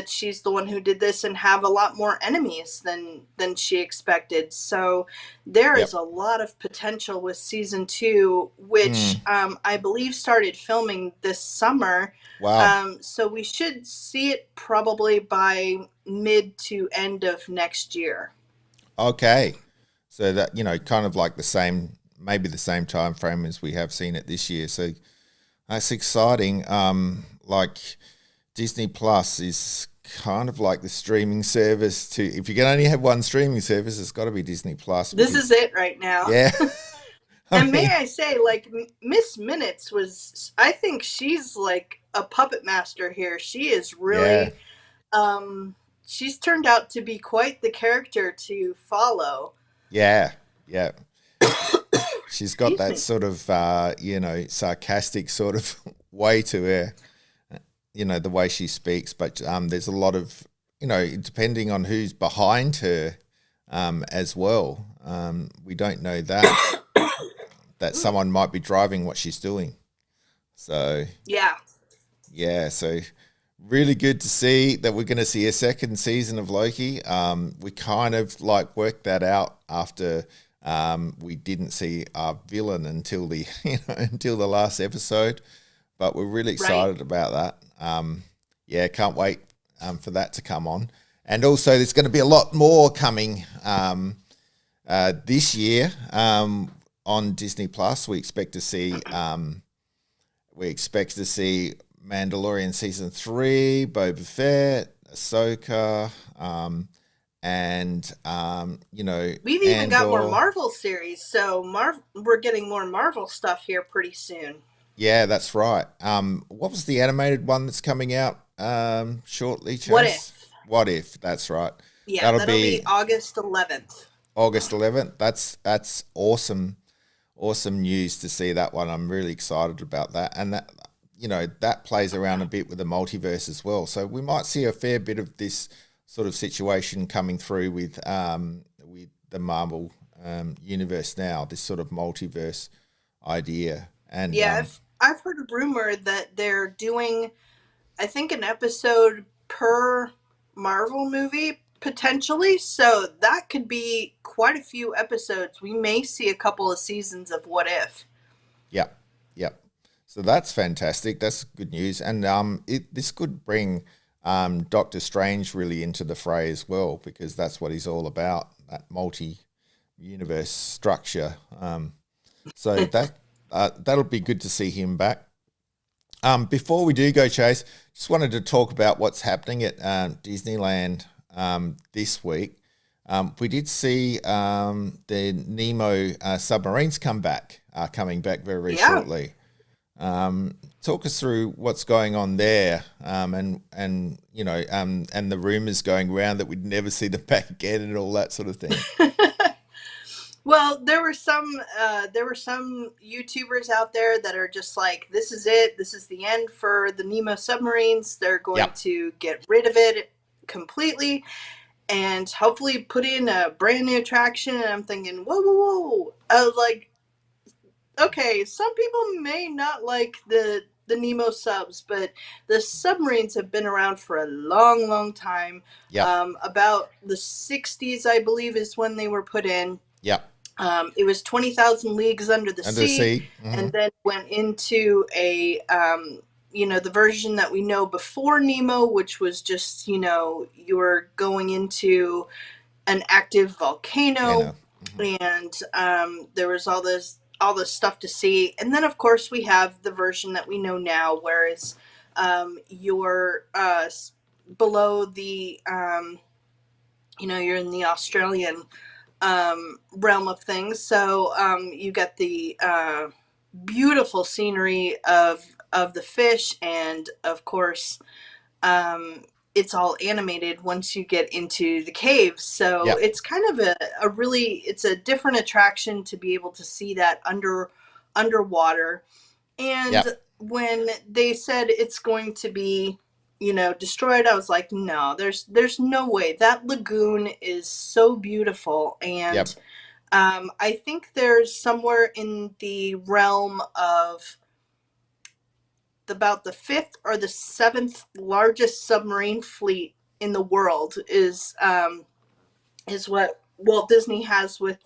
she's the one who did this and have a lot more enemies than she expected. So there is a lot of potential with season 2, which I believe started filming this summer. Wow. So we should see it probably by mid to end of next year. Okay. So that, kind of like maybe the same time frame as we have seen it this year. So that's exciting. Like Disney Plus is kind of like the streaming service if you can only have one streaming service, it's got to be Disney Plus. This is it right now. Yeah. May I say, like, Miss Minutes I think she's like a puppet master here. She is really, she's turned out to be quite the character to follow. Yeah. Yeah. She's got that sort of, sarcastic sort of way to her, the way she speaks. But there's a lot of, depending on who's behind her as well. We don't know that someone might be driving what she's doing. So, so really good to see that we're going to see a second season of Loki. We kind of like worked that out after we didn't see our villain until the last episode, but we're really excited about that. Can't wait for that to come on. And also there's going to be a lot more coming this year on Disney Plus. We expect to see Mandalorian season 3, Boba Fett, Ahsoka, and we've even got more Marvel series, so we're getting more Marvel stuff here pretty soon. Yeah, that's right. What was the animated one that's coming out shortly, Chase? What If, that's right. Yeah, that'll be August 11th. August 11th. That's awesome news to see that one. I'm really excited about that. And that that plays around a bit with the multiverse as well. So we might see a fair bit of this sort of situation coming through with the Marvel universe now, this sort of multiverse idea. And I've heard a rumor that they're doing, I think, an episode per Marvel movie potentially. So that could be quite a few episodes. We may see a couple of seasons of What If. Yep. So that's fantastic. That's good news. And this could bring Doctor Strange really into the fray as well, because that's what he's all about, that multi-universe structure. So that'll be good to see him back. Before we do go, Chase, just wanted to talk about what's happening at Disneyland this week. We did see the Nemo submarines coming back very shortly. Talk us through what's going on there, and the rumors going around that we'd never see them back again and all that sort of thing. Well, there were some YouTubers out there that are just like, this is it. This is the end for the Nemo submarines. They're going Yep. to get rid of it completely and hopefully put in a brand new attraction. And I'm thinking, whoa, whoa, whoa. I was like, okay, some people may not like the Nemo subs, but the submarines have been around for a long, long time. Yep. About the 60s, I believe, is when they were put in. Yep. It was 20,000 Leagues Under the Under the Sea, sea. Hmm. and then went into the version that we know before Nemo, which was just, you were going into an active volcano, Volcano. Hmm. and there was all this stuff to see. And then, of course, we have the version that we know now, whereas you're below the, you're in the Australian realm of things. So you get the beautiful scenery of the fish, and of course, it's all animated once you get into the caves. So Yep. it's kind of it's a different attraction to be able to see that underwater. And Yep. when they said it's going to be, destroyed, I was like, no, there's no way. That lagoon is so beautiful. And Yep. I think there's somewhere in the realm of about the fifth or the seventh largest submarine fleet in the world is what Walt Disney has with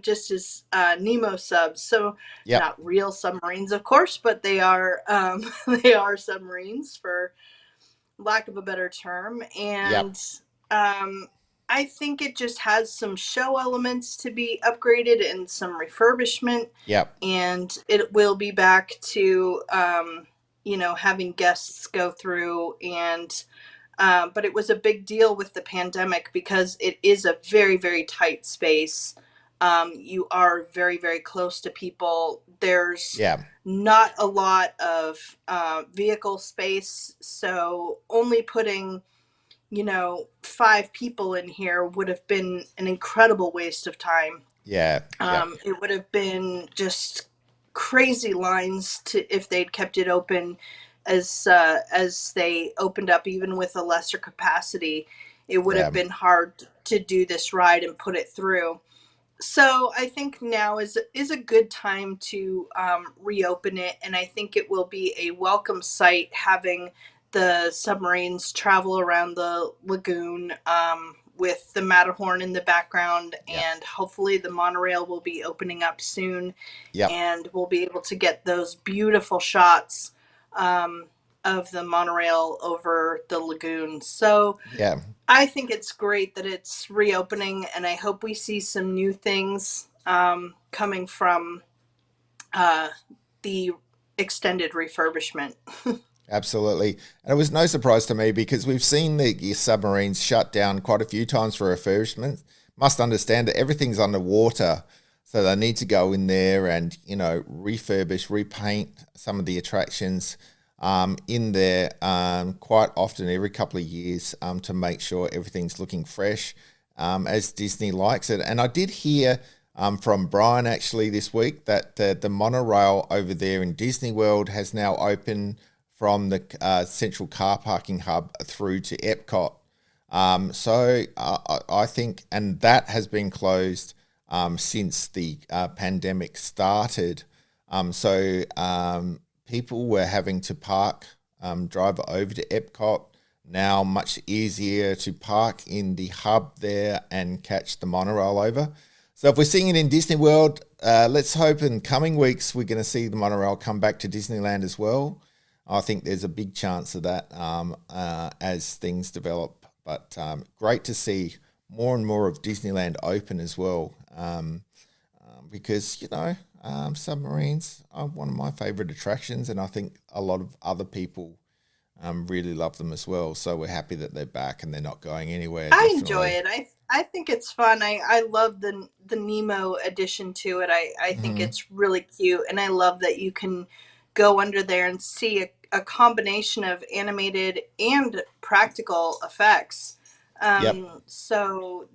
just his Nemo subs. So Yep. not real submarines, of course, but they are they are submarines, for lack of a better term. Yep. And um, I think it just has some show elements to be upgraded and some refurbishment, Yep. and it will be back to having guests go through. And but it was a big deal with the pandemic because it is a very, very tight space. You are very, very close to people. There's Yeah. not a lot of vehicle space, so only putting, 5 people in here would have been an incredible waste of time. Yeah. Yep. It would have been just crazy lines to if they'd kept it open as they opened up, even with a lesser capacity. It would have Yeah. been hard to do this ride and put it through. So I think now is a good time to reopen it, and I think it will be a welcome sight having the submarines travel around the lagoon, with the Matterhorn in the background, Yep. and hopefully the monorail will be opening up soon, Yep. and we'll be able to get those beautiful shots um, of the monorail over the lagoon. So Yeah. I think it's great that it's reopening, and I hope we see some new things coming from uh, the extended refurbishment. Absolutely. And it was no surprise to me because we've seen the submarines shut down quite a few times for refurbishment. Must understand that everything's underwater. So they need to go in there and, refurbish, repaint some of the attractions in there quite often every couple of years to make sure everything's looking fresh as Disney likes it. And I did hear from Bryan actually this week that the monorail over there in Disney World has now opened from the central car parking hub through to Epcot. So I think, and that has been closed since the pandemic started. So people were having to drive over to Epcot. Now much easier to park in the hub there and catch the monorail over. So if we're seeing it in Disney World, let's hope in coming weeks we're going to see the monorail come back to Disneyland as well. I think there's a big chance of that as things develop. But great to see more and more of Disneyland open as well, because submarines are one of my favourite attractions, and I think a lot of other people really love them as well. So we're happy that they're back and they're not going anywhere. I enjoy Definitely. it. I think it's fun. I love the Nemo addition to it. I think Hmm. it's really cute, and I love that you can go under there and see a combination of animated and practical effects. Yep. So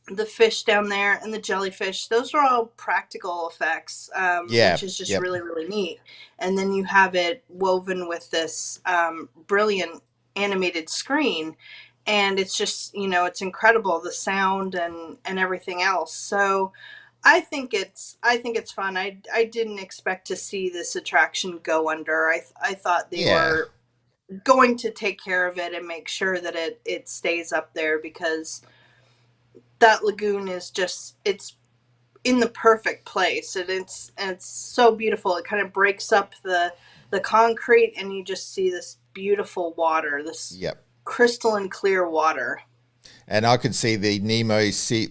the fish down there and the jellyfish, those are all practical effects, Yeah. which is just Yep. really, really neat. And then you have it woven with this brilliant animated screen. And it's just, it's incredible, the sound and everything else. So I think it's fun. I didn't expect to see this attraction go under. I thought they Yeah. were going to take care of it and make sure that it stays up there, because that lagoon is just, it's in the perfect place, and it's so beautiful. It kind of breaks up the concrete, and you just see this beautiful water, this Yep. crystalline clear water. And I could see the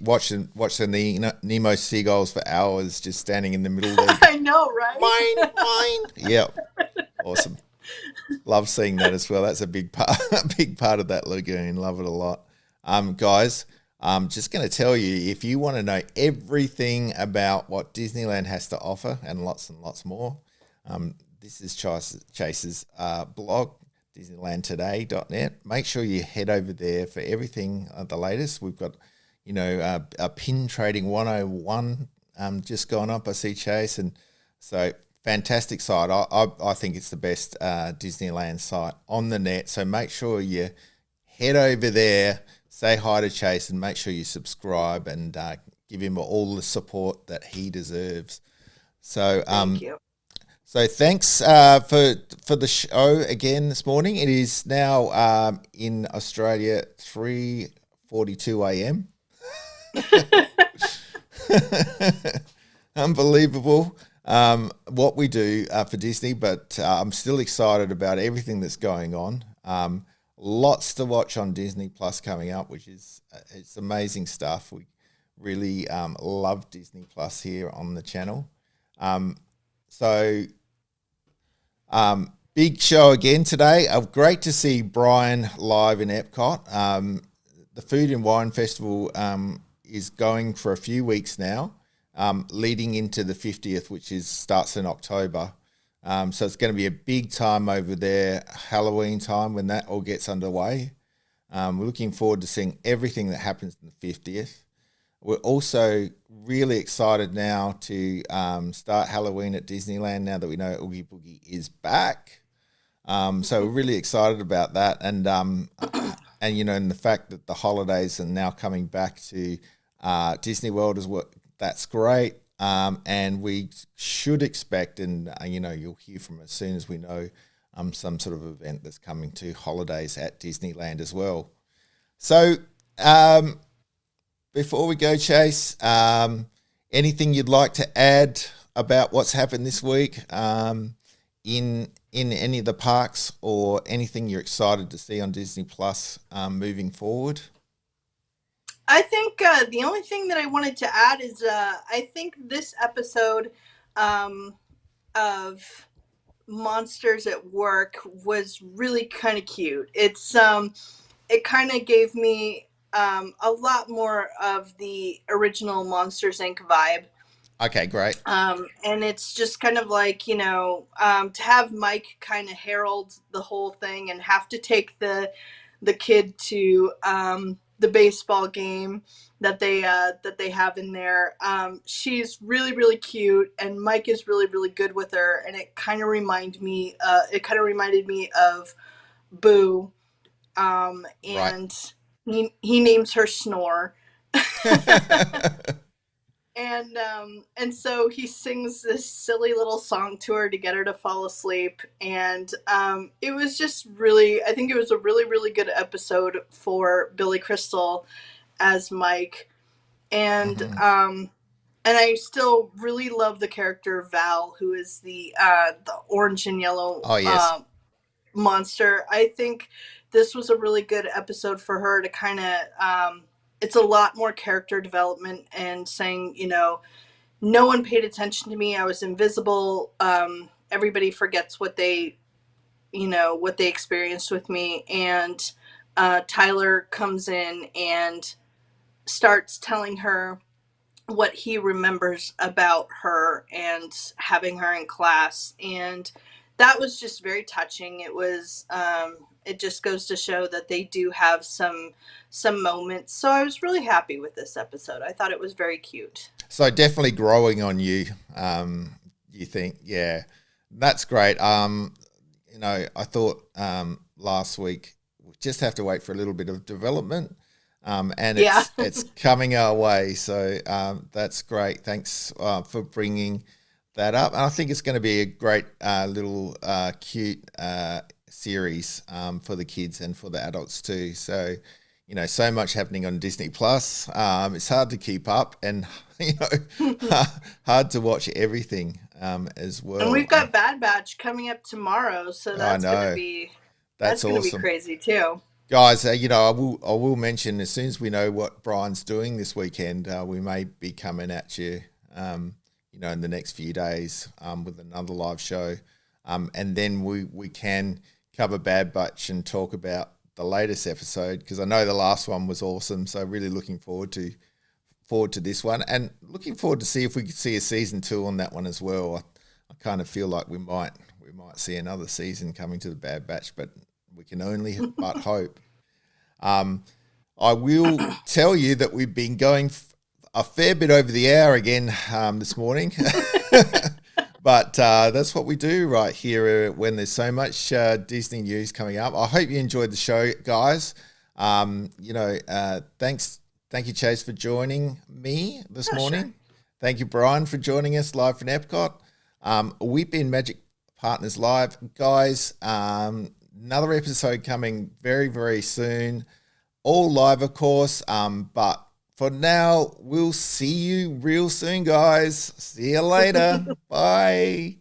watching the Nemo seagulls for hours, just standing in the middle there. I know, right? Mine, mine. Yep. Awesome. Love seeing that as well. That's a big part, a big part of that lagoon. Love it a lot. Guys, I'm just going to tell you, if you want to know everything about what Disneyland has to offer and lots more, this is Chase's blog, DisneylandToday.net. Make sure you head over there for everything the latest. We've got, a pin trading 101 just gone up. I see Chase, and so fantastic site. I think it's the best Disneyland site on the net. So make sure you head over there, say hi to Chase, and make sure you subscribe and give him all the support that he deserves. So Thank you. So thanks for the show again this morning. It is now in Australia 3:42 a.m. Unbelievable what we do for Disney, but I'm still excited about everything that's going on. Lots to watch on Disney Plus coming up, which is it's amazing stuff. We really love Disney Plus here on the channel. So big show again today. Great to see Bryan live in Epcot. The Food and Wine Festival is going for a few weeks now, leading into the 50th, which starts in October. So it's going to be a big time over there, Halloween time, when that all gets underway. We're looking forward to seeing everything that happens in the 50th. We're also really excited now to start Halloween at Disneyland now that we know Oogie Boogie is back. So we're really excited about that, and and the fact that the holidays are now coming back to Disney World is that's great. And we should expect, and you'll hear from us as soon as we know some sort of event that's coming to holidays at Disneyland as well. So before we go, Chase, anything you'd like to add about what's happened this week in any of the parks, or anything you're excited to see on Disney Plus moving forward? I think the only thing that I wanted to add is I think this episode of Monsters at Work was really kind of cute. It kind of gave me a lot more of the original Monsters Inc. vibe. Okay, great. And it's just kind of like, to have Mike kind of herald the whole thing and have to take the kid to the baseball game that they have in there. She's really, really cute, and Mike is really, really good with her, and it kind of reminded me of Boo, and Right. he names her Snore. And so he sings this silly little song to her to get her to fall asleep, and it was just really, I think it was a really, really good episode for Billy Crystal as Mike, and Mm-hmm. and I still really love the character Val, who is the orange and yellow Oh, yes. monster. I think this was a really good episode for her to kind of it's a lot more character development, and saying, no one paid attention to me, I was invisible, everybody forgets what they experienced with me, and Tyler comes in and starts telling her what he remembers about her and having her in class, and that was just very touching. It was, it just goes to show that they do have some moments. So I was really happy with this episode. I thought it was very cute. So definitely growing on you. You think, yeah, that's great. You know, I thought last week we just have to wait for a little bit of development, and it's coming our way. So that's great. Thanks for bringing that up. And I think it's going to be a great little cute series for the kids and for the adults too. So, you know, so much happening on Disney Plus. It's hard to keep up, and you know, hard to watch everything as well. And we've got Bad Batch coming up tomorrow, so that's going to be awesome. Be crazy too. Guys, you know, I will mention as soon as we know what Bryan's doing this weekend, we may be coming at you, you know, in the next few days with another live show, and then we can cover Bad Batch and talk about the latest episode, because I know the last one was awesome. So really looking forward to this one, and looking forward to see if we could see a season 2 on that one as well. I kind of feel like we might see another season coming to the Bad Batch, but we can only but hope. I will tell you that we've been going a fair bit over the hour again this morning. But that's what we do right here when there's so much Disney news coming up. I hope you enjoyed the show, guys. You know, thank you, Chase, for joining me this morning. Sure. Thank you, Bryan, for joining us live from Epcot. We've been Magic Partners Live. Guys, another episode coming very, very soon. All live, of course, but for now, we'll see you real soon, guys. See you later. Bye.